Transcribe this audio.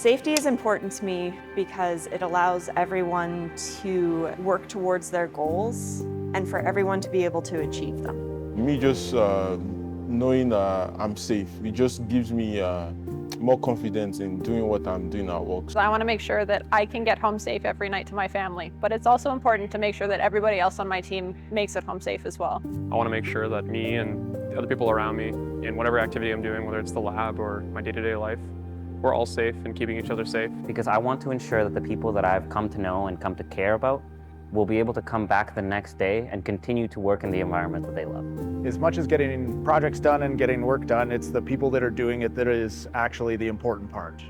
Safety is important to me because it allows everyone to work towards their goals and for everyone to be able to achieve them. Me just knowing I'm safe, it just gives me more confidence in doing what I'm doing at work. I want to make sure that I can get home safe every night to my family, but it's also important to make sure that everybody else on my team makes it home safe as well. I want to make sure that me and the other people around me, in whatever activity I'm doing, whether it's the lab or my day-to-day life, we're all safe and keeping each other safe. Because I want to ensure that the people that I've come to know and come to care about will be able to come back the next day and continue to work in the environment that they love. As much as getting projects done and getting work done, it's the people that are doing it that is actually the important part.